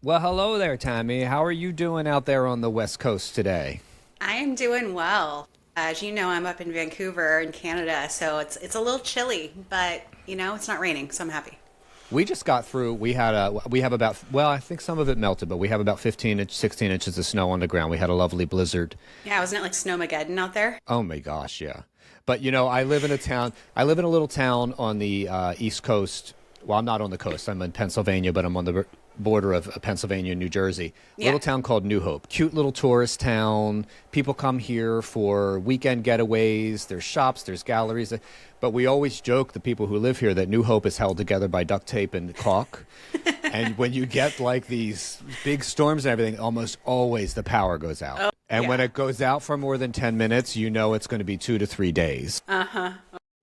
Well, hello there, Tammy. How are you doing out there on the West Coast today? I am doing well. As you know, I'm up in Vancouver in Canada, so it's a little chilly, but it's not raining, so I'm happy. We just got through. We have about, well, I think some of it melted, but we have about 16 inches of snow on the ground. We had a lovely blizzard. Yeah, wasn't it like Snowmageddon out there? Oh my gosh, yeah. But I live in a town. I live in a little town on the East Coast. Well, I'm not on the coast. I'm in Pennsylvania, but I'm on the border of Pennsylvania and New Jersey. A Yeah. little town called New Hope. Cute little tourist town. People come here for weekend getaways. There's shops, there's galleries. But we always joke, the people who live here, that New Hope is held together by duct tape and caulk. And when you get like these big storms and everything, almost always the power goes out. Oh, And when yeah. it goes out for more than 10 minutes, you know it's going to be 2 to 3 days. Uh-huh.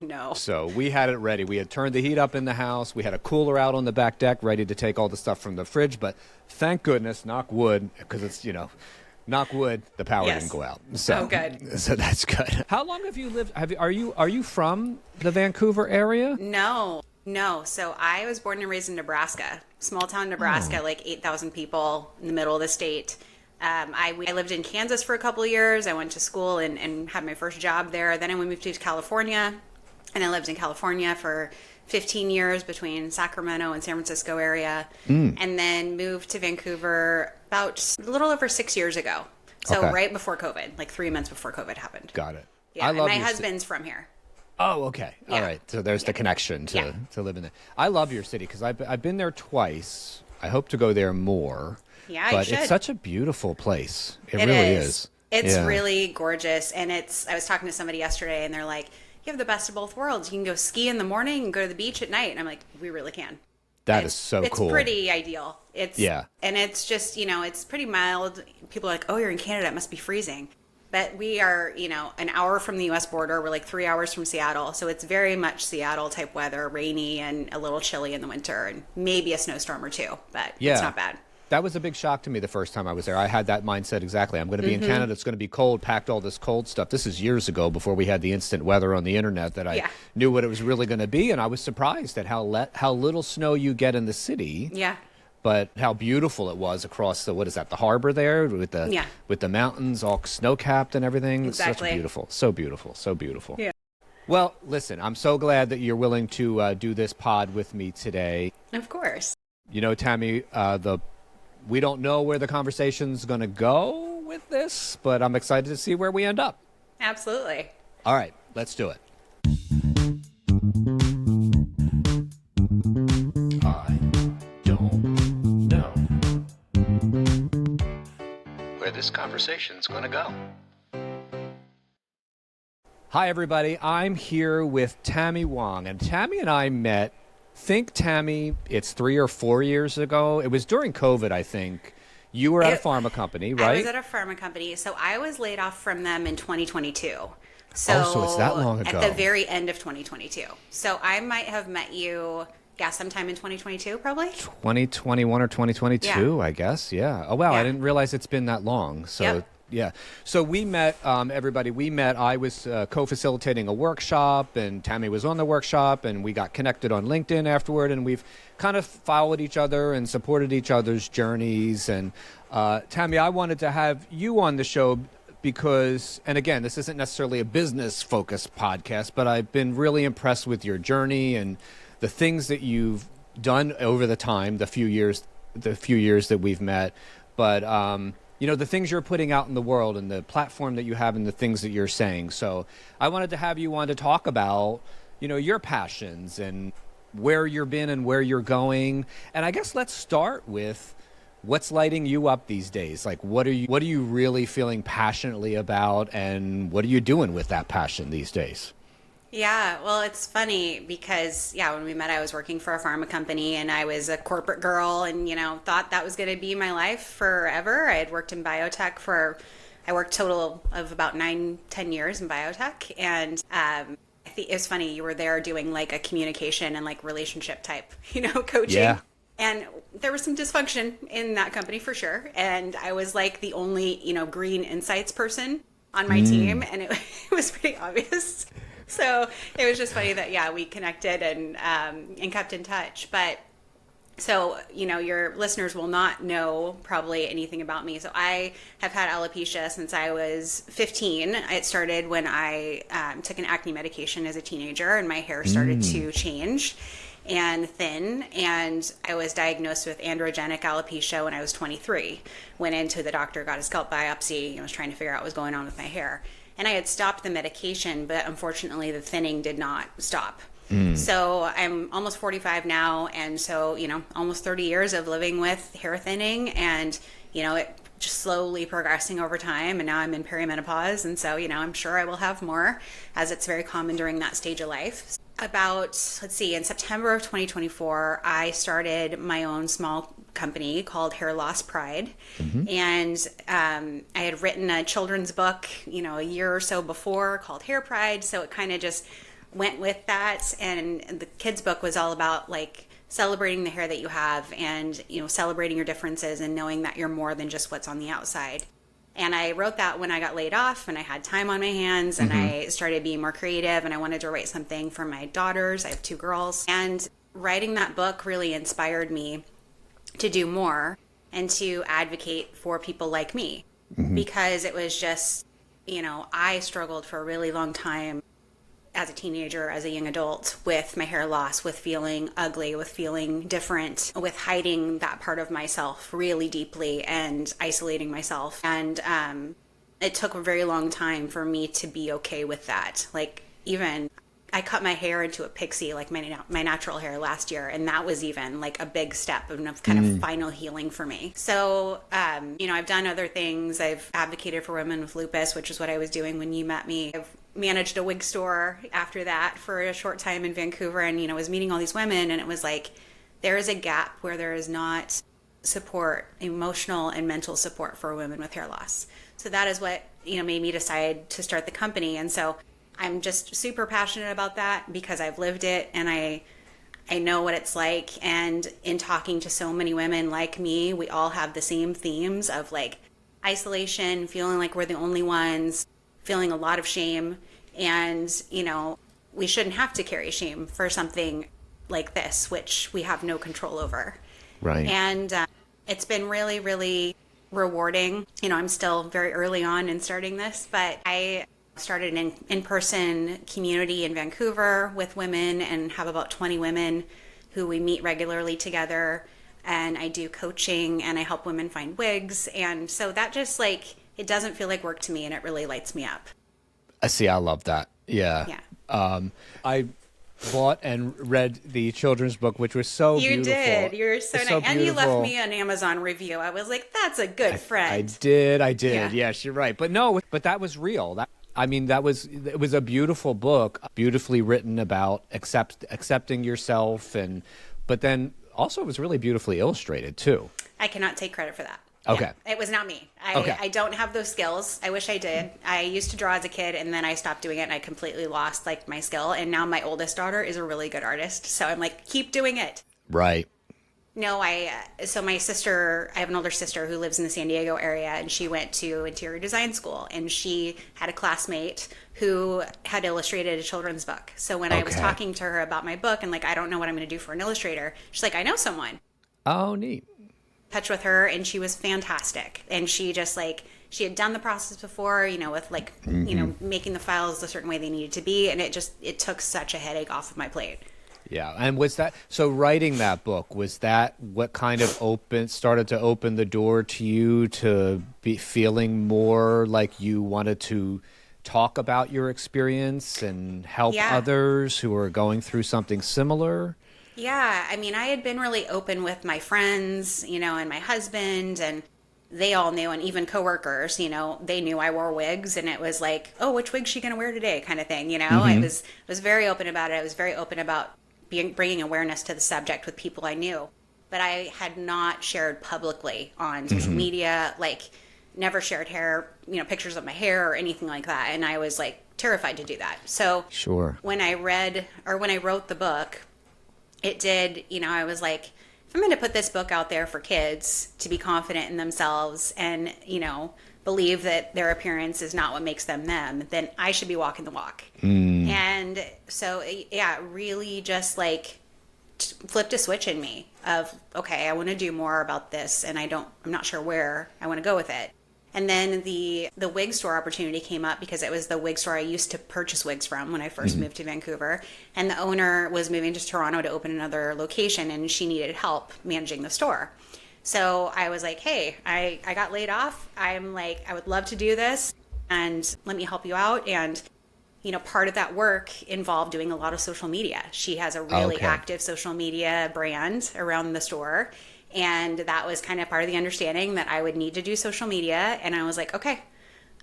No. So we had it ready. We had turned the heat up in the house. We had a cooler out on the back deck ready to take all the stuff from the fridge. But thank goodness, knock wood, because knock wood, the power Yes. didn't go out. So, Oh, good. So that's good. How long have you lived? Are you from the Vancouver area? No. No. So I was born and raised in Nebraska, small town Nebraska, Oh. like 8,000 people in the middle of the state. I lived in Kansas for a couple of years. I went to school and had my first job there. Then I moved to California, and I lived in California for 15 years between Sacramento and San Francisco area, and then moved to Vancouver about a little over 6 years ago. So Okay. right before COVID, like 3 months before COVID happened. Got it. Yeah, I and love my your husband's from here. Oh, okay. All Yeah. right. So there's the connection Yeah. to live in there. I love your city because I've been there twice. I hope to go there more. Yeah, you But it's should. such a beautiful place. It It really is. is. It's Yeah. really gorgeous. And I was talking to somebody yesterday and they're like, you have the best of both worlds. You can go ski in the morning and go to the beach at night. And I'm like, we really can. That It's- is so it's cool. pretty ideal. Yeah. And it's just, it's pretty mild. People are like, oh, you're in Canada. It must be freezing. But we are, an hour from the US border. We're like 3 hours from Seattle. So it's very much Seattle type weather, rainy and a little chilly in the winter and maybe a snowstorm or two, but Yeah. it's not bad. That was a big shock to me the first time I was there. I had that mindset exactly. I'm going to be in Canada. It's going to be cold, packed all this cold stuff. This is years ago before we had the instant weather on the internet that I Yeah. knew what it was really going to be. And I was surprised at how little snow you get in the city. Yeah. But how beautiful it was across the, what is that, the harbor there Yeah. with the mountains all snow-capped and everything. Exactly. Such beautiful, so beautiful, so beautiful. Yeah. Well, listen, I'm so glad that you're willing to do this pod with me today. Of course. Tammy, we don't know where the conversation's going to go with this, but I'm excited to see where we end up. Absolutely. All right, let's do it. I don't know where this conversation's going to go. Hi, everybody. I'm here with Tami Wong, and Tammy and I met. Think, Tammy, it's 3 or 4 years ago. It was during COVID, I think. You were at a pharma company, right? I was at a pharma company. So I was laid off from them in 2022. So, Oh, so it's that long ago. At the very end of 2022. So I might have met you, sometime in 2022, probably. 2021 or 2022, Yeah. I guess. Yeah. Oh, wow. I Yeah. didn't realize it's been that long. So, Yep. yeah. So we met, everybody. We met. I was co-facilitating a workshop, and Tammy was on the workshop, and we got connected on LinkedIn afterward, and we've kind of followed each other and supported each other's journeys. And Tammy, I wanted to have you on the show because, and again, this isn't necessarily a business-focused podcast, but I've been really impressed with your journey and the things that you've done over the time, the few years that we've met. But the things you're putting out in the world and the platform that you have and the things that you're saying. So I wanted to have you on to talk about, your passions and where you've been and where you're going. And I guess let's start with what's lighting you up these days. Like, what are you really feeling passionately about, and what are you doing with that passion these days? Yeah, well, it's funny because, when we met, I was working for a pharma company and I was a corporate girl and, thought that was going to be my life forever. I had worked in biotech I worked total of about 9-10 years in biotech. And I think it was funny, you were there doing like a communication and like relationship type, coaching. Yeah. And there was some dysfunction in that company for sure. And I was like the only, green insights person on my team. And it was pretty obvious. So it was just funny that, we connected and kept in touch. But So, your listeners will not know probably anything about me. So I have had alopecia since I was 15. It started when I took an acne medication as a teenager, and my hair started to change and thin. And I was diagnosed with androgenic alopecia when I was 23. Went into the doctor, got a scalp biopsy, and was trying to figure out what was going on with my hair. And I had stopped the medication, but unfortunately the thinning did not stop. So I'm almost 45 now, and so, almost 30 years of living with hair thinning, and, it just slowly progressing over time, and now I'm in perimenopause, and so, I'm sure I will have more, as it's very common during that stage of life. About, in September of 2024, I started my own small company called Hair Loss Pride. And I had written a children's book, a year or so before called Hair Pride, so it kind of just went with that. And the kids book was all about celebrating the hair that you have, and celebrating your differences and knowing that you're more than just what's on the outside. And I wrote that when I got laid off and I had time on my hands, and I started being more creative, and I wanted to write something for my daughters. I have 2 girls, and writing that book really inspired me to do more and to advocate for people like me, because it was just, I struggled for a really long time as a teenager, as a young adult, with my hair loss, with feeling ugly, with feeling different, with hiding that part of myself really deeply and isolating myself. And it took a very long time for me to be okay with that. Even I cut my hair into a pixie, my natural hair last year, and that was even a big step of kind of final healing for me. So, I've done other things. I've advocated for women with lupus, which is what I was doing when you met me. I've managed a wig store after that for a short time in Vancouver, and was meeting all these women, and it was there is a gap where there is not support, emotional and mental support for women with hair loss. So that is what made me decide to start the company. And so I'm just super passionate about that because I've lived it, and I know what it's like. And in talking to so many women like me, we all have the same themes of isolation, feeling like we're the only ones, feeling a lot of shame. And, we shouldn't have to carry shame for something like this, which we have no control over. Right. And it's been really, really rewarding. I'm still very early on in starting this, but I started an in-person community in Vancouver with women, and have about 20 women who we meet regularly together. And I do coaching, and I help women find wigs. And so that just it doesn't feel like work to me, and it really lights me up. I see. I love that. Yeah. I bought and read the children's book, which was so beautiful. You did. You're so nice. And you left me an Amazon review. I was like, that's a good friend. I did. Yeah. Yes, you're right. But no, but that was real. It was a beautiful book, beautifully written about accepting yourself, but then also it was really beautifully illustrated too. I cannot take credit for that. Okay. Yeah, it was not me. I don't have those skills. I wish I did. I used to draw as a kid, and then I stopped doing it, and I completely lost my skill. And now my oldest daughter is a really good artist. So I'm keep doing it. Right. No, so my sister, I have an older sister who lives in the San Diego area, and she went to interior design school, and she had a classmate who had illustrated a children's book. So when I was talking to her about my book and I don't know what I'm going to do for an illustrator, she's like, I know someone. Oh, neat. Touch with her, and she was fantastic. And she just she had done the process before, with making the files a certain way they needed to be, and it took such a headache off of my plate. Yeah. And so writing that book, was that what kind of started to open the door to you to be feeling more like you wanted to talk about your experience and help others who are going through something similar? Yeah, I had been really open with my friends, and my husband, and they all knew, and even coworkers, they knew I wore wigs, and it was oh, which wig's she going to wear today kind of thing, I was very open about it. I was very open about bringing awareness to the subject with people I knew, but I had not shared publicly on social media, never shared hair, pictures of my hair or anything like that, and I was terrified to do that. So when I wrote the book, it did, I was if I'm going to put this book out there for kids to be confident in themselves and, believe that their appearance is not what makes them them, then I should be walking the walk. And so, yeah, it really just flipped a switch in me of, okay, I want to do more about this, and I'm not sure where I want to go with it. And then the wig store opportunity came up because it was the wig store I used to purchase wigs from when I first moved to Vancouver. And the owner was moving to Toronto to open another location, and she needed help managing the store. So I was like, hey, I got laid off. I'm like, I would love to do this, and let me help you out. And, you know, part of that work involved doing a lot of social media. She has a really active social media brand around the store. And that was kind of part of the understanding that I would need to do social media. And I was like, okay,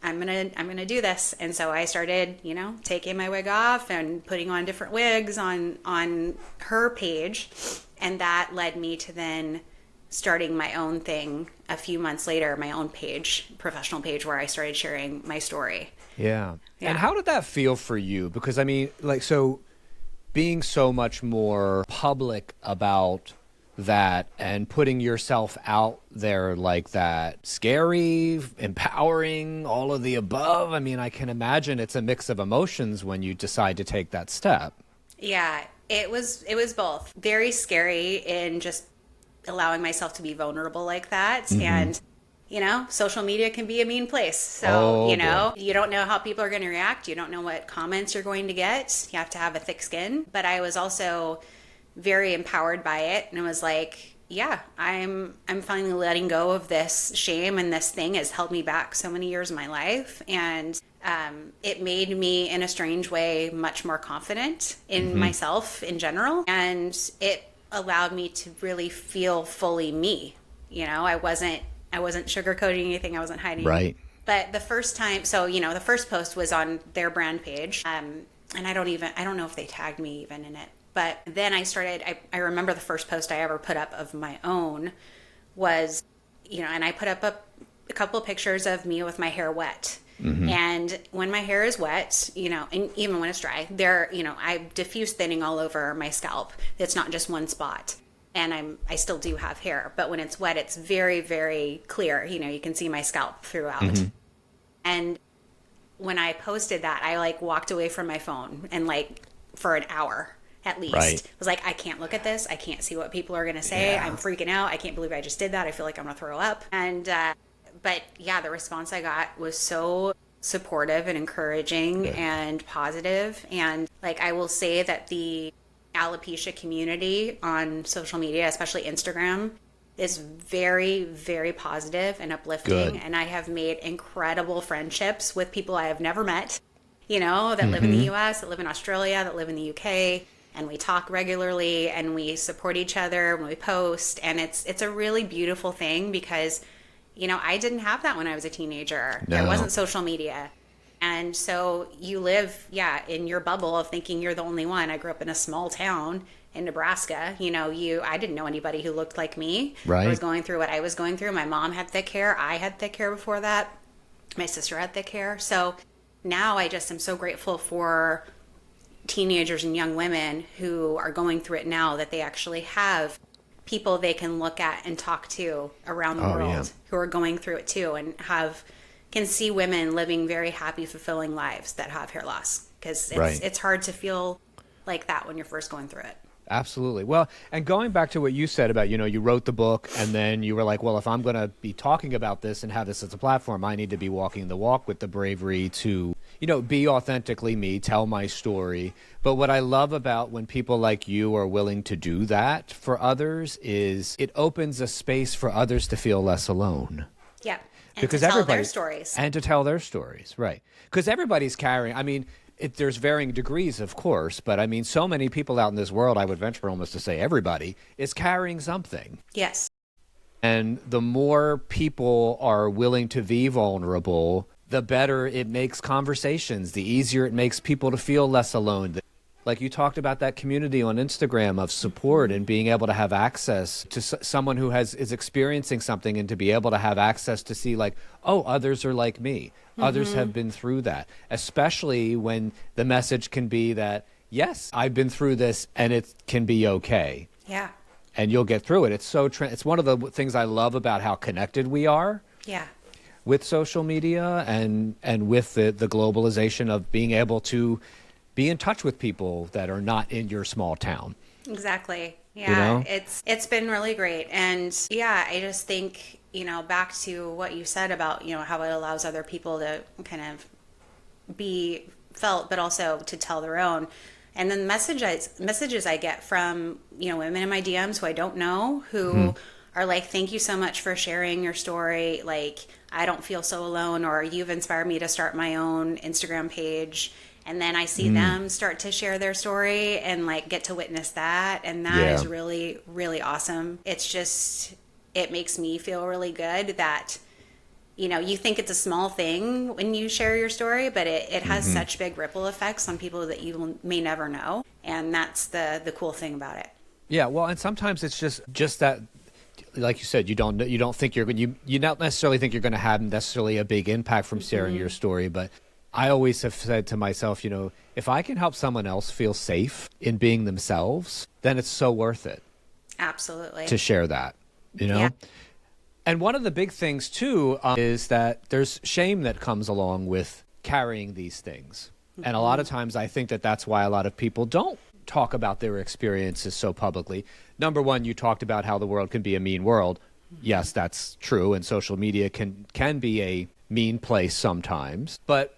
I'm gonna do this. And so I started, you know, taking my wig off and putting on different wigs on her page. And that led me to then starting my own thing a few months later, my own page, professional page, where I started sharing my story. Yeah. And how did that feel for you? Because I mean, like, so being so much more public about that and putting yourself out there like that, scary, empowering, all of the above. I mean, I can imagine it's a mix of emotions when you decide to take that step. Yeah, it was both very scary in just allowing myself to be vulnerable like that. And, you know, social media can be a mean place. So, you know, you don't know how people are going to react. You don't know what comments you're going to get. You have to have a thick skin. But I was also very empowered by it, and I was like, yeah, I'm finally letting go of this shame, and this thing has held me back so many years of my life. And it made me, in a strange way, much more confident in myself in general, and it allowed me to really feel fully me. You know, I wasn't sugarcoating anything. I wasn't hiding. Right. But the first time, so, you know, the first post was on their brand page, and I don't know if they tagged me even in it. But then I remember the first post I ever put up of my own was, you know, and I put up a couple of pictures of me with my hair wet. And when my hair is wet, you know, and even when it's dry, you know, I diffuse thinning all over my scalp. It's not just one spot. And I still do have hair, but when it's wet, it's very, very clear. You know, you can see my scalp throughout. And when I posted that, I like walked away from my phone and like for an hour at least. I was like, I can't look at this. I can't see what people are going to say. Yeah. I'm freaking out. I can't believe I just did that. I feel like I'm going to throw up. And, but yeah, the response I got was so supportive and encouraging and positive. And like, I will say that the alopecia community on social media, especially Instagram, is very, very positive and uplifting. And I have made incredible friendships with people I have never met, you know, that live in the US, that live in Australia, that live in the UK. And we talk regularly, and we support each other when we post. And it's a really beautiful thing because, you know, I didn't have that when I was a teenager. No. There wasn't social media. And so you live, in your bubble of thinking you're the only one. I grew up in a small town in Nebraska. You know, I didn't know anybody who looked like me. I was going through what I was going through. My mom had thick hair. I had thick hair before that. My sister had thick hair. So now I just am so grateful for teenagers and young women who are going through it now, that they actually have people they can look at and talk to around the world who are going through it too, and can see women living very happy, fulfilling lives that have hair loss, because it's hard to feel like that when you're first going through it. Absolutely. Well, and going back to what you said about, you know, you wrote the book and then you were like, well, if I'm going to be talking about this and have this as a platform, I need to be walking the walk with the bravery to, you know, be authentically me, tell my story. But what I love about when people like you are willing to do that for others is it opens a space for others to feel less alone. Yeah. And because to tell their stories. And to tell their stories, right. Because everybody's carrying, I mean, there's varying degrees, of course, but I mean, so many people out in this world, I would venture almost to say everybody, is carrying something. Yes. And the more people are willing to be vulnerable, the better it makes conversations, the easier it makes people to feel less alone. Like you talked about that community on Instagram of support and being able to have access to someone who is experiencing something, and to be able to have access to see like, oh, others are like me. Others have been through that, especially when the message can be that, yes, I've been through this and it can be okay. Yeah. And you'll get through it. It's so it's one of the things I love about how connected we are. Yeah. With social media and with the globalization of being able to be in touch with people that are not in your small town. Exactly. Yeah, it's been really great. And yeah, I just think, back to what you said about, how it allows other people to kind of be felt, but also to tell their own. And then messages I get from, women in my DMs who I don't know, who are like, thank you so much for sharing your story. Like, I don't feel so alone, or you've inspired me to start my own Instagram page. And then I see them start to share their story and like get to witness that. And that Yeah. is really, really awesome. It's just, it makes me feel really good that, you think it's a small thing when you share your story, but it has such big ripple effects on people that you may never know. And that's the cool thing about it. Yeah, well, and sometimes it's just that, like you said, you don't think you not necessarily think you're going to have necessarily a big impact from sharing your story, but I always have said to myself, if I can help someone else feel safe in being themselves, then it's so worth it. Absolutely. To share that, Yeah. And one of the big things too is that there's shame that comes along with carrying these things, and a lot of times I think that that's why a lot of people don't talk about their experiences so publicly. Number one, you talked about how the world can be a mean world. Yes, that's true, and social media can be a mean place sometimes, but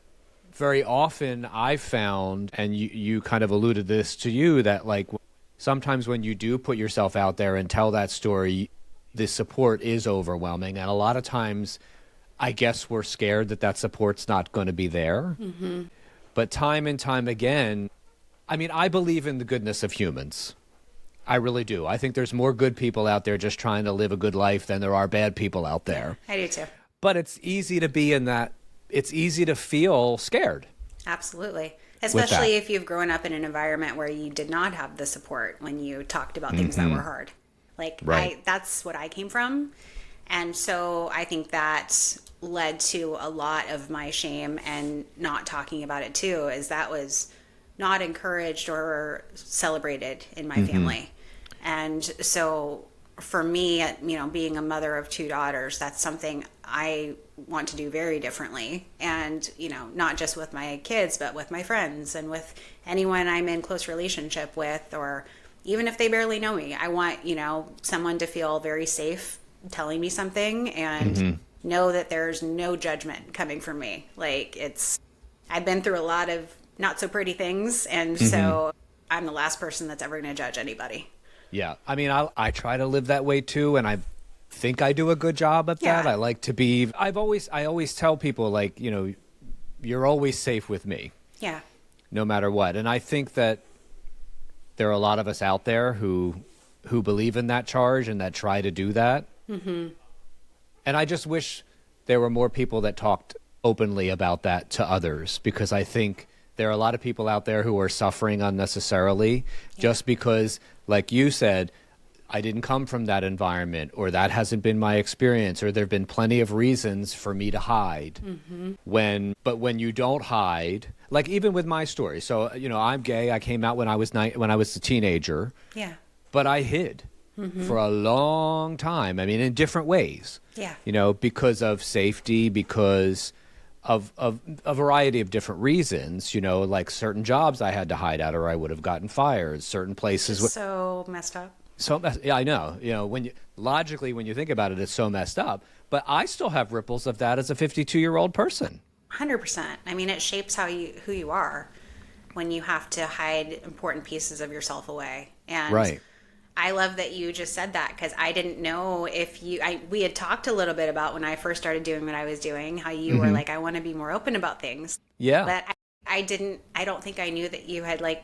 very often I've found, and you kind of alluded this to you, that like sometimes when you do put yourself out there and tell that story, the support is overwhelming. And a lot of times I guess we're scared that support's not going to be there. But time and time again, I mean, I believe in the goodness of humans. I really do. I think there's more good people out there just trying to live a good life than there are bad people out there. I do too. But it's easy to be in that. It's easy to feel scared. Absolutely. Especially if you've grown up in an environment where you did not have the support when you talked about things that were hard. Like, Right. that's what I came from. And so I think that led to a lot of my shame and not talking about it too, is that was not encouraged or celebrated in my family. And so for me, being a mother of two daughters, that's something I want to do very differently. And, not just with my kids, but with my friends and with anyone I'm in close relationship with, or even if they barely know me. I want, someone to feel very safe telling me something and know that there's no judgment coming from me. Like, I've been through a lot of not so pretty things. And so I'm the last person that's ever going to judge anybody. Yeah. I mean, I try to live that way too, and I think I do a good job at that. Yeah. I like to be, I always tell people, like, you're always safe with me. Yeah. No matter what. And I think that there are a lot of us out there who believe in that charge and that try to do that. And I just wish there were more people that talked openly about that to others, because I think there are a lot of people out there who are suffering unnecessarily just because, like you said, I didn't come from that environment, or that hasn't been my experience, or there have been plenty of reasons for me to hide. But when you don't hide, like even with my story, so I'm gay. I came out when I was a teenager. Yeah. But I hid for a long time. I mean, in different ways. Yeah. Because of safety, because of a variety of different reasons. Like certain jobs I had to hide at, or I would have gotten fired. Certain places. So messed up. Yeah, I know. When you think about it, it's so messed up. But I still have ripples of that as a 52-year-old person. 100%. I mean, it shapes who you are when you have to hide important pieces of yourself away. And Right. I love that you just said that, because I didn't know if we had talked a little bit about when I first started doing what I was doing, how you were like, I want to be more open about things. Yeah. But I don't think I knew that you had like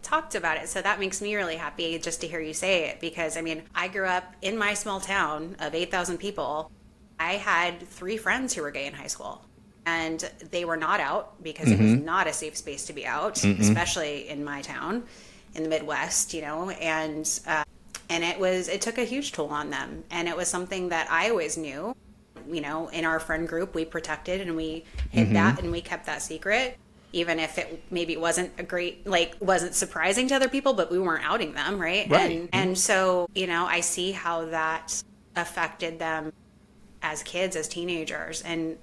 talked about it. So that makes me really happy just to hear you say it, because I mean, I grew up in my small town of 8,000 people. I had 3 friends who were gay in high school, and they were not out because it was not a safe space to be out, especially in my town in the Midwest, and it took a huge toll on them. And it was something that I always knew, in our friend group, we protected and we hid that and we kept that secret, even if maybe it wasn't wasn't surprising to other people, but we weren't outing them. Right. And so, I see how that affected them as kids, as teenagers, and,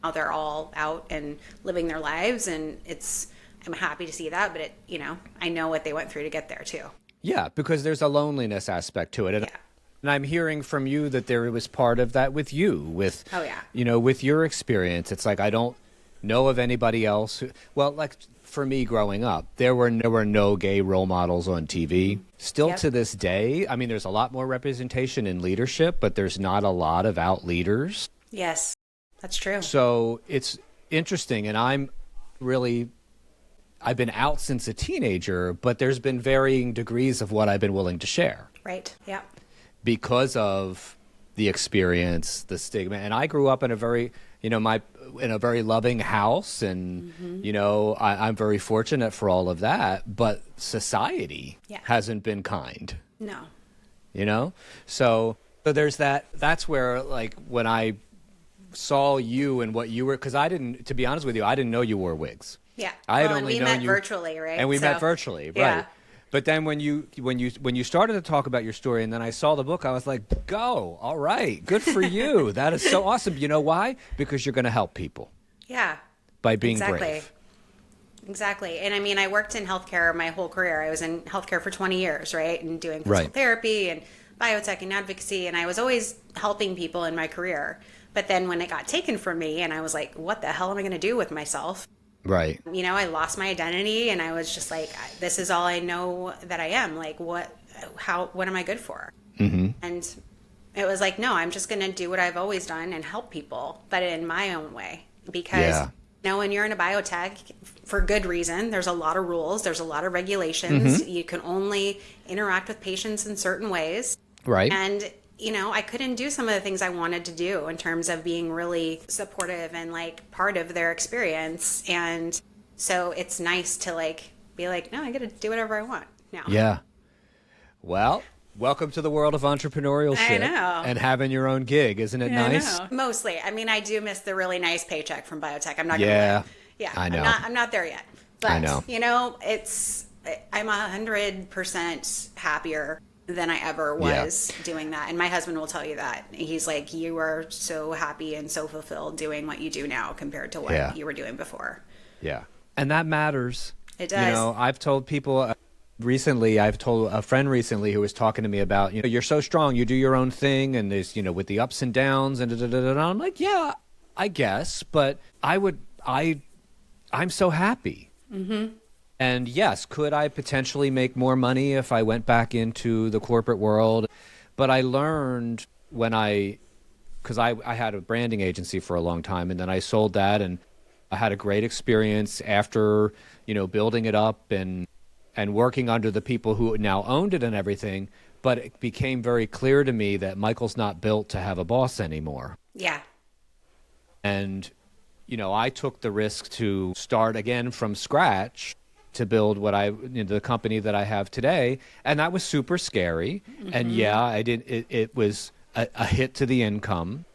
now they're all out and living their lives, and I'm happy to see that, but I know what they went through to get there too. Yeah, because there's a loneliness aspect to it. And, Yeah. and I'm hearing from you that there was part of that with you, with, Oh, yeah. with your experience. It's like I don't know of anybody else who, well, like for me growing up, there were no gay role models on TV. Still Yep. to this day, I mean, there's a lot more representation in leadership, but there's not a lot of out leaders. Yes, that's true. So it's interesting. And I've been out since a teenager, but there's been varying degrees of what I've been willing to share Right. Yeah. because of the experience, the stigma. And I grew up in a very, in a very loving house. And, I'm very fortunate for all of that. But society Yeah. hasn't been kind, No. So there's that. That's where, like, when I saw you and what you were, because to be honest with you, I didn't know you wore wigs. Yeah. I had and only we known met you virtually, right? and we met So, virtually, yeah. right? But then when you started to talk about your story, and then I saw the book, I was like, "Go, all right, good for you. That is so awesome." You know why? Because you're going to help people Yeah. by being Exactly. brave. Exactly. And I mean, I worked in healthcare my whole career. I was in healthcare for 20 years, right? And doing physical Right. therapy and biotech and advocacy. And I was always helping people in my career. But then when it got taken from me and I was like, what the hell am I going to do with myself? Right. I lost my identity and I was just like, this is all I know that I am. Like, what am I good for? Mm-hmm. And it was like, no, I'm just going to do what I've always done and help people, but in my own way. Because, Yeah. when you're in a biotech, for good reason, there's a lot of rules, there's a lot of regulations. Mm-hmm. You can only interact with patients in certain ways. Right. And, I couldn't do some of the things I wanted to do in terms of being really supportive and like part of their experience. And so it's nice to be like, no, I get to do whatever I want now. Yeah. Well, welcome to the world of entrepreneurship. I know. And having your own gig, isn't it nice? I know. Mostly. I mean, I do miss the really nice paycheck from biotech. I'm not going to Yeah. lie. Yeah. I know. I'm not there yet. But, I know. I'm 100% happier than I ever was doing that. And my husband will tell you that. He's like, you are so happy and so fulfilled doing what you do now compared to what you were doing before. Yeah. And that matters. It does. I've told people recently, I've told a friend recently who was talking to me about, you're so strong, you do your own thing, and there's, with the ups and downs, and I'm like, yeah, I guess, but I'm so happy. Mm-hmm. And yes, could I potentially make more money if I went back into the corporate world? But I learned because I had a branding agency for a long time, and then I sold that, and I had a great experience after, building it up and working under the people who now owned it and everything. But it became very clear to me that Michael's not built to have a boss anymore. Yeah. And, I took the risk to start again from scratch to build the company that I have today. And that was super scary. Mm-hmm. And it was a hit to the income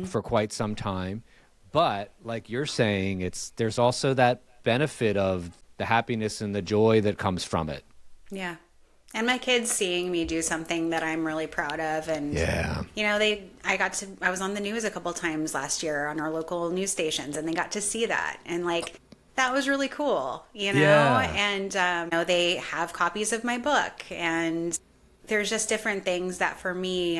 for quite some time. But like you're saying, there's also that benefit of the happiness and the joy that comes from it. Yeah. And my kids seeing me do something that I'm really proud of. And, I was on the news a couple times last year on our local news stations, and they got to see that. And that was really cool, Yeah. And, they have copies of my book, and there's just different things that for me,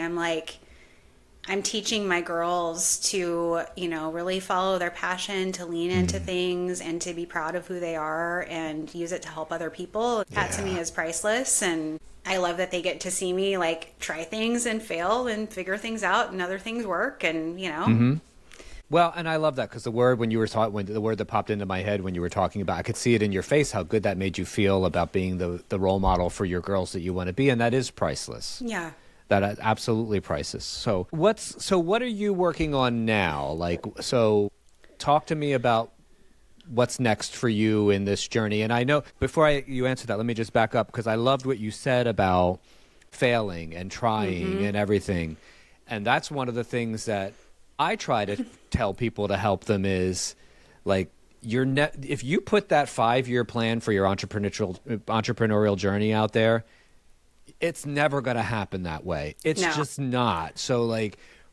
I'm teaching my girls to, really follow their passion, to lean into things and to be proud of who they are and use it to help other people. That to me is priceless. And I love that they get to see me try things and fail and figure things out and other things work. And, Mm-hmm. Well, and I love that because the word the word that popped into my head when you were talking about, I could see it in your face, how good that made you feel about being the role model for your girls that you want to be. And that is priceless. Yeah. That absolutely priceless. So what are you working on now? Talk to me about what's next for you in this journey. And I know before you answer that, let me just back up because I loved what you said about failing and trying and everything. And that's one of the things that I try to tell people to help them is if you put that 5-year plan for your entrepreneurial journey out there, it's never going to happen that way. It's just not. So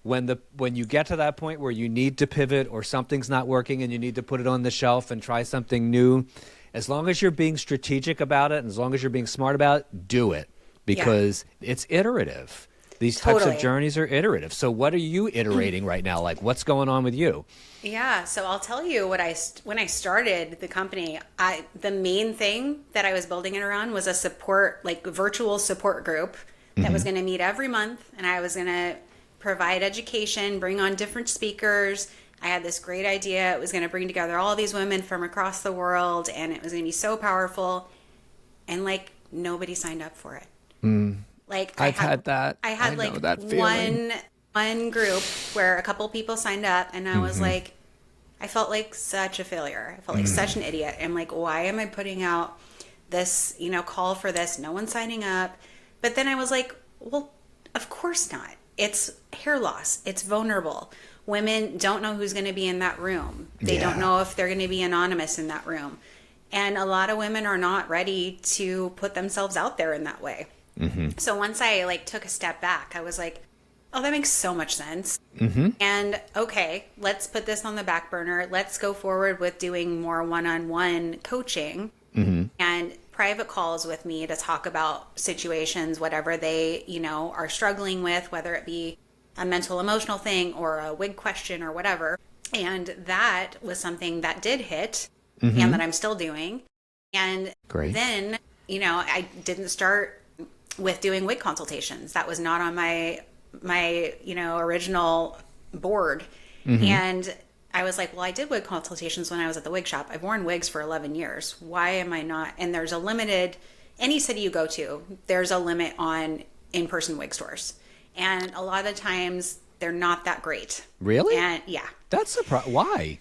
when you get to that point where you need to pivot or something's not working and you need to put it on the shelf and try something new, as long as you're being strategic about it and as long as you're being smart about it, do it, because it's iterative. These types of journeys are iterative. So what are you iterating right now? Like, what's going on with you? Yeah, so I'll tell you when I started the company, the main thing that I was building it around was a support, like virtual support group that was going to meet every month, and I was going to provide education, bring on different speakers. I had this great idea. It was going to bring together all these women from across the world, and it was going to be so powerful. And like nobody signed up for it. Like I've had that. I had like that feeling. one group where a couple people signed up, and I was like, I felt like such a failure. I felt like such an idiot. I'm like, why am I putting out this, call for this? No one's signing up. But then I was like, well, of course not. It's hair loss. It's vulnerable. Women don't know who's going to be in that room. They don't know if they're going to be anonymous in that room. And a lot of women are not ready to put themselves out there in that way. So once I like took a step back, I was like, oh, that makes so much sense. And okay, let's put this on the back burner. Let's go forward with doing more one-on-one coaching and private calls with me to talk about situations, whatever they, are struggling with, whether it be a mental emotional thing or a wig question or whatever. And that was something that did hit and that I'm still doing. And then, I didn't start with doing wig consultations. That was not on my original board. And I was like, well, I did wig consultations when I was at the wig shop. I've worn wigs for 11 years. Why am I not? And there's a limited, any city you go to, there's a limit on in-person wig stores. And a lot of times they're not that great. Really? And yeah. That's surprising. Why?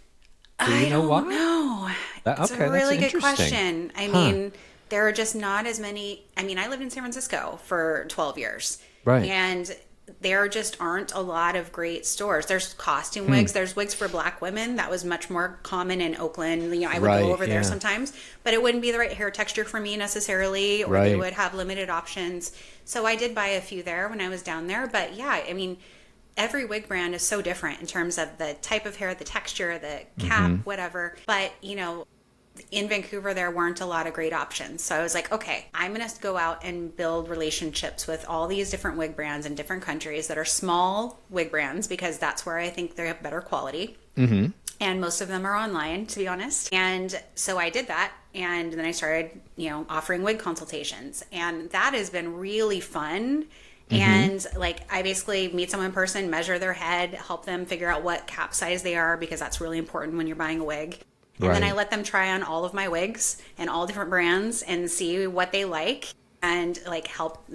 Do you know why? No. It's a really good question. I mean, there are just not as many. I mean, I lived in San Francisco for 12 years. Right. And there just aren't a lot of great stores. There's costume wigs. There's wigs for Black women. That was much more common in Oakland. I would go over there sometimes, but it wouldn't be the right hair texture for me necessarily, or they would have limited options. So I did buy a few there when I was down there. But yeah, I mean, every wig brand is so different in terms of the type of hair, the texture, the cap, whatever. But, in Vancouver, there weren't a lot of great options. So I was like, okay, I'm going to go out and build relationships with all these different wig brands in different countries that are small wig brands, because that's where I think they have better quality. And most of them are online, to be honest. And so I did that. And then I started, offering wig consultations. And that has been really fun. And like, I basically meet someone in person, measure their head, help them figure out what cap size they are, because that's really important when you're buying a wig. And then I let them try on all of my wigs and all different brands and see what they like, and like help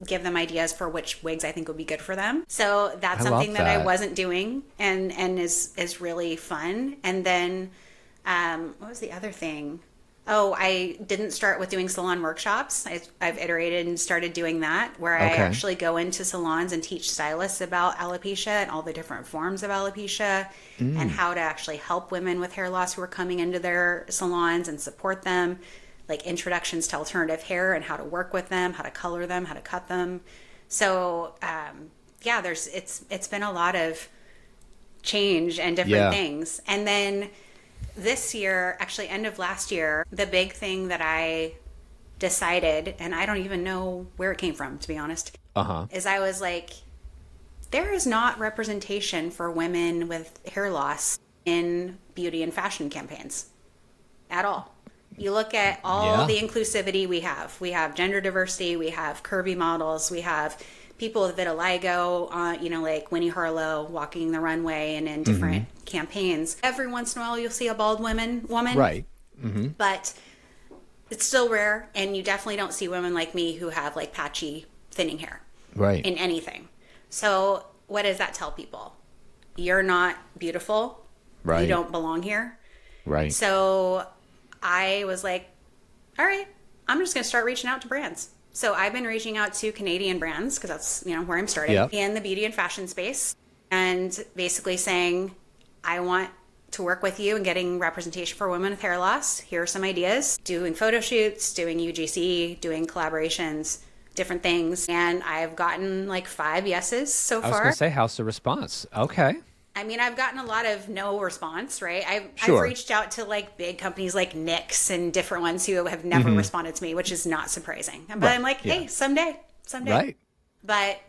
give them ideas for which wigs I think would be good for them. So that's something that I wasn't doing and is really fun. And then what was the other thing? Oh, I didn't start with doing salon workshops. I've iterated and started doing that, where I actually go into salons and teach stylists about alopecia and all the different forms of alopecia and how to actually help women with hair loss who are coming into their salons and support them, like introductions to alternative hair and how to work with them, how to color them, how to cut them. So it's been a lot of change and different things. And then this year, actually end of last year, the big thing that I decided, and I don't even know where it came from, to be honest, is I was like, there is not representation for women with hair loss in beauty and fashion campaigns at all. You look at all the inclusivity we have. We have gender diversity, we have curvy models, we have people with vitiligo, like Winnie Harlow walking the runway and in different campaigns. Every once in a while, you'll see a bald woman. Right. But it's still rare, and you definitely don't see women like me who have like patchy, thinning hair. Right. In anything. So what does that tell people? You're not beautiful. Right. You don't belong here. Right. So I was like, all right, I'm just going to start reaching out to brands. So I've been reaching out to Canadian brands, because that's, where I'm starting in the beauty and fashion space, and basically saying, I want to work with you in getting representation for women with hair loss. Here are some ideas. Doing photo shoots, doing UGC, doing collaborations, different things. And I've gotten like 5 yeses so I was going far. to say, how's the response? Okay. I mean, I've gotten a lot of no response, right? I've Sure. reached out to like big companies like Nix and different ones who have never responded to me, which is not surprising. But I'm like, hey, someday. Right. But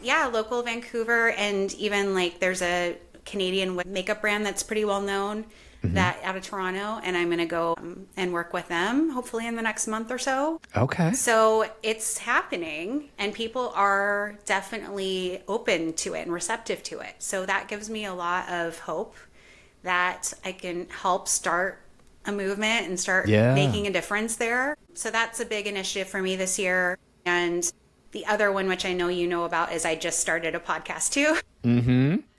yeah, local Vancouver, and even like there's a Canadian makeup brand that's pretty well known that out of Toronto, and I'm going to go and work with them hopefully in the next month or so. Okay. So it's happening, and people are definitely open to it and receptive to it. So that gives me a lot of hope that I can help start a movement and start making a difference there. So that's a big initiative for me this year. And the other one, which I know you know about, is I just started a podcast too.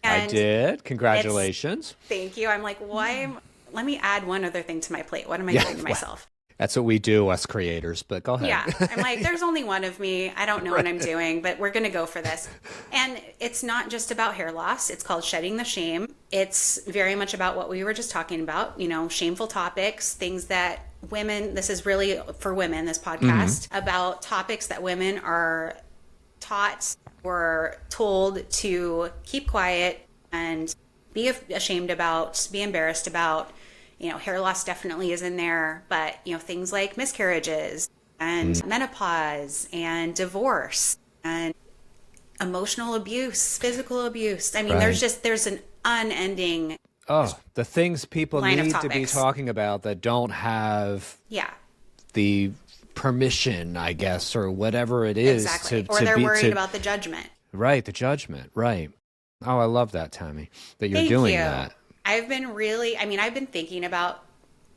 I did. Congratulations. Thank you. I'm like, let me add one other thing to my plate. What am I doing to myself? That's what we do, us creators, but go ahead. Yeah. I'm like, there's only one of me. I don't know what I'm doing, but we're going to go for this. And it's not just about hair loss. It's called Shedding the Shame. It's very much about what we were just talking about, shameful topics, things that women, this is really for women, this podcast, about topics that women are taught or told to keep quiet and be ashamed about, be embarrassed about. Hair loss definitely is in there, but things like miscarriages and menopause and divorce and emotional abuse, physical abuse. I mean, there's an unending the things people line of need to be topics. talking about that don't have the permission, I guess, or whatever it is. Exactly. Or they're worried about the judgment. Right, the judgment. Right. Oh, I love that, Tami, that you're Thank doing you. that. I've been thinking about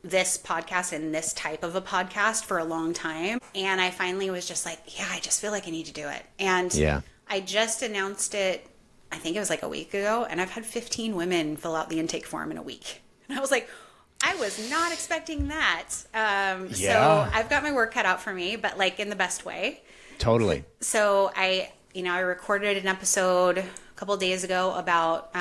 this podcast and this type of a podcast for a long time. And I finally was just like, I just feel like I need to do it. And I just announced it, I think it was like a week ago. And I've had 15 women fill out the intake form in a week. And I was like, I was not expecting that. So I've got my work cut out for me, but like in the best way. Totally. So I recorded an episode a couple of days ago about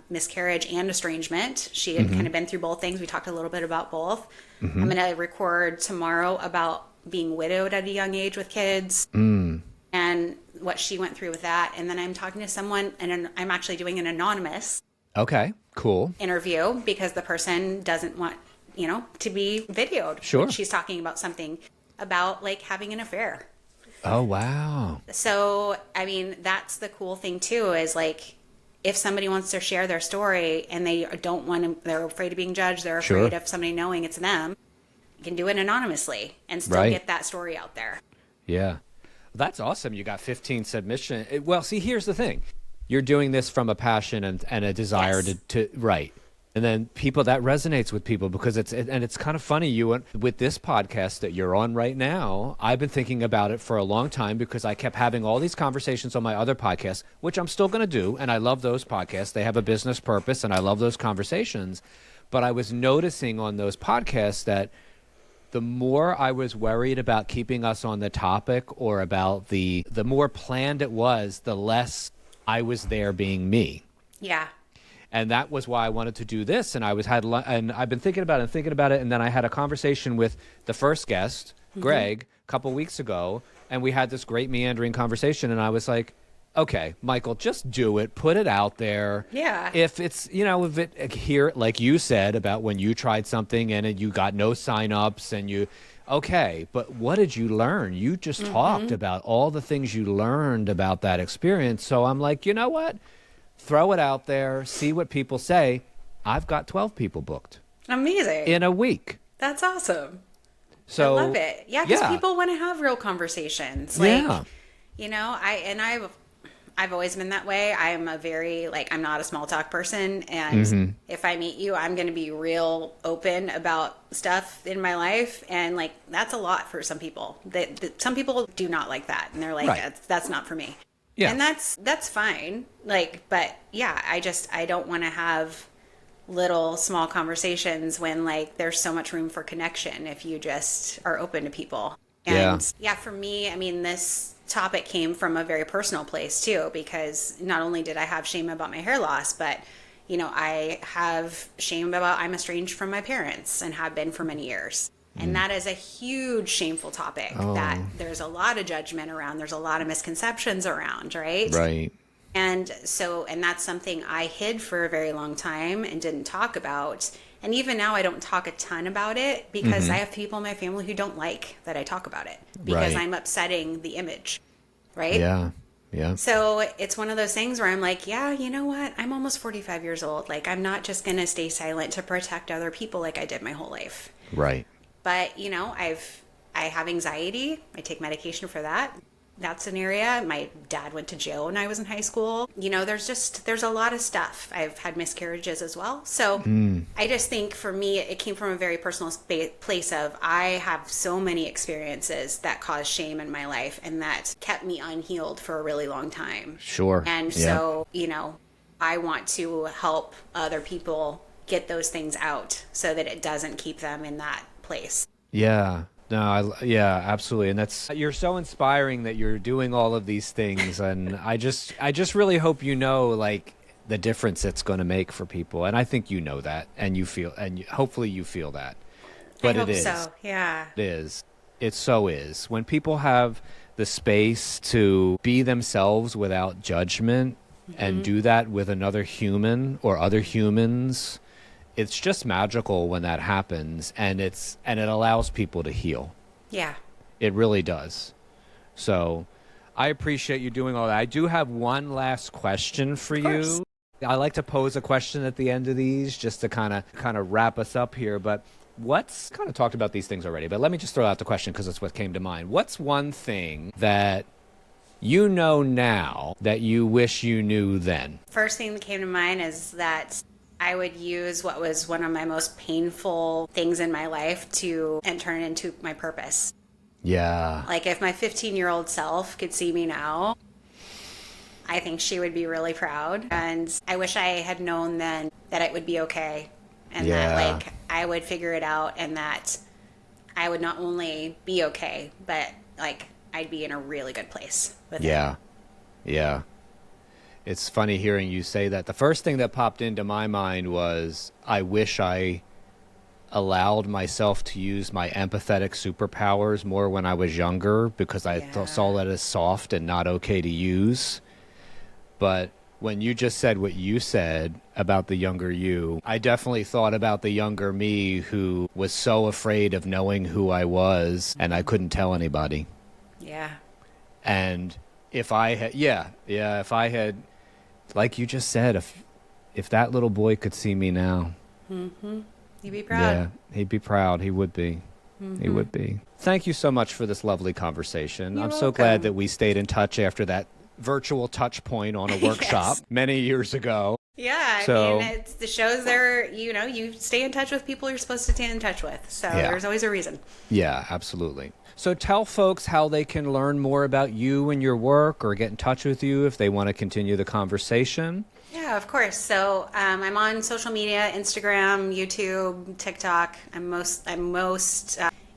miscarriage and estrangement. She had kind of been through both things. We talked a little bit about both. I'm going to record tomorrow about being widowed at a young age with kids and what she went through with that. And then I'm talking to someone, and I'm actually doing an anonymous interview because the person doesn't want, to be videoed. Sure. She's talking about something about like having an affair. Oh, wow. So, I mean, that's the cool thing too, is like, if somebody wants to share their story and they don't want to, they're afraid of being judged, they're afraid of somebody knowing it's them, you can do it anonymously and still get that story out there. Yeah. That's awesome. You got 15 submissions. Well, see, here's the thing. You're doing this from a passion and a desire to write. And then that resonates with people because it's kind of funny. With this podcast that you're on right now, I've been thinking about it for a long time because I kept having all these conversations on my other podcasts, which I'm still going to do. And I love those podcasts. They have a business purpose and I love those conversations. But I was noticing on those podcasts that the more I was worried about keeping us on the topic or about the more planned it was, the less I was there being me. Yeah. And that was why I wanted to do this. And and I've been thinking about it. And then I had a conversation with the first guest, Greg, a couple weeks ago. And we had this great meandering conversation. And I was like, okay, Michael, just do it. Put it out there. Yeah. If it's, here, like you said about when you tried something and you got no signups and okay, but what did you learn? You just talked about all the things you learned about that experience. So I'm like, you know what? Throw it out there, see what people say. I've got 12 people booked. Amazing. In a week. That's awesome. So I love it. Yeah, because people want to have real conversations. Like, I've always been that way. I'm I'm not a small talk person. And if I meet you, I'm going to be real open about stuff in my life. And like, that's a lot for some people. Some people do not like that. And they're like, that's not for me. Yeah. And that's fine. Like, but yeah, I don't want to have little small conversations when like there's so much room for connection if you just are open to people. And for me, I mean, this topic came from a very personal place too, because not only did I have shame about my hair loss, but I have shame about I'm estranged from my parents and have been for many years. And that is a huge shameful topic that there's a lot of judgment around. There's a lot of misconceptions around, right? Right. And that's something I hid for a very long time and didn't talk about. And even now I don't talk a ton about it because I have people in my family who don't like that I talk about it because I'm upsetting the image, right? Yeah. Yeah. So it's one of those things where I'm like, yeah, you know what? I'm almost 45 years old. Like, I'm not just going to stay silent to protect other people like I did my whole life. Right. But, I have anxiety. I take medication for that. That's an area. My dad went to jail when I was in high school. There's a lot of stuff. I've had miscarriages as well. So I just think for me, it came from a very personal place of I have so many experiences that caused shame in my life and that kept me unhealed for a really long time. Sure. And so, I want to help other people get those things out so that it doesn't keep them in that place. Yeah. No, absolutely. And you're so inspiring that you're doing all of these things. And I just really hope like the difference it's going to make for people. And I think that and hopefully you feel that. But I hope it is. So, yeah. It is. It so is. When people have the space to be themselves without judgment and do that with another human or other humans, it's just magical when that happens, and it allows people to heal. Yeah. It really does. So I appreciate you doing all that. I do have one last question for you. I like to pose a question at the end of these just to kind of wrap us up here, but what's kind of talked about these things already, but let me just throw out the question because it's what came to mind. What's one thing that you know now that you wish you knew then? First thing that came to mind is that I would use what was one of my most painful things in my life and turn it into my purpose. Yeah. Like if my 15-year-old self could see me now, I think she would be really proud. And I wish I had known then that it would be okay. And that I would figure it out and that I would not only be okay, but I'd be in a really good place with it. Yeah. It's funny hearing you say that. The first thing that popped into my mind was I wish I allowed myself to use my empathetic superpowers more when I was younger because I saw that as soft and not okay to use. But when you just said what you said about the younger you, I definitely thought about the younger me who was so afraid of knowing who I was and I couldn't tell anybody. Yeah. And if I had, like you just said, if that little boy could see me now, he'd be proud. Yeah, he'd be proud. He would be. He would be. Thank you so much for this lovely conversation. You're I'm so welcome. glad that we stayed in touch after that virtual touch point on a workshop many years ago. Yeah, I mean, it's the shows there, you stay in touch with people you're supposed to stay in touch with. So there's always a reason. Yeah, absolutely. So tell folks how they can learn more about you and your work or get in touch with you if they want to continue the conversation. Yeah, of course. So I'm on social media, Instagram, YouTube, TikTok. I'm most on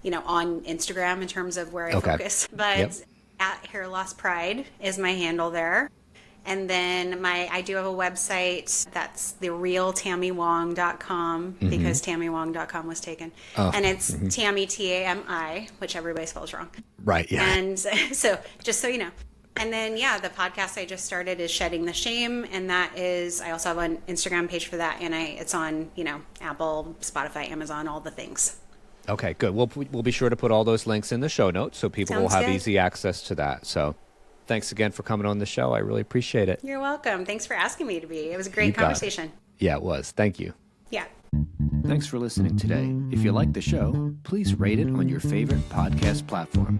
Instagram in terms of where I focus. But at Hair Loss Pride is my handle there. And then I do have a website that's therealtamiwong.com because TamiWong.com was taken. And it's Tami, Tami, which everybody spells wrong. Right, yeah. And so just so you know. And then, the podcast I just started is Shedding the Shame. And that is, I also have an Instagram page for that. And it's on, Apple, Spotify, Amazon, all the things. Okay, good. We'll be sure to put all those links in the show notes so people will have easy access to that. So thanks again for coming on the show. I really appreciate it. You're welcome. Thanks for asking me to be. It was a great conversation. Yeah, it was. Thank you. Yeah. Thanks for listening today. If you like the show, please rate it on your favorite podcast platform.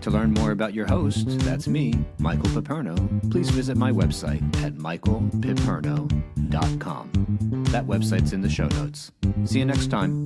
To learn more about your host, that's me, Michael Piperno, please visit my website at michaelpiperno.com. That website's in the show notes. See you next time.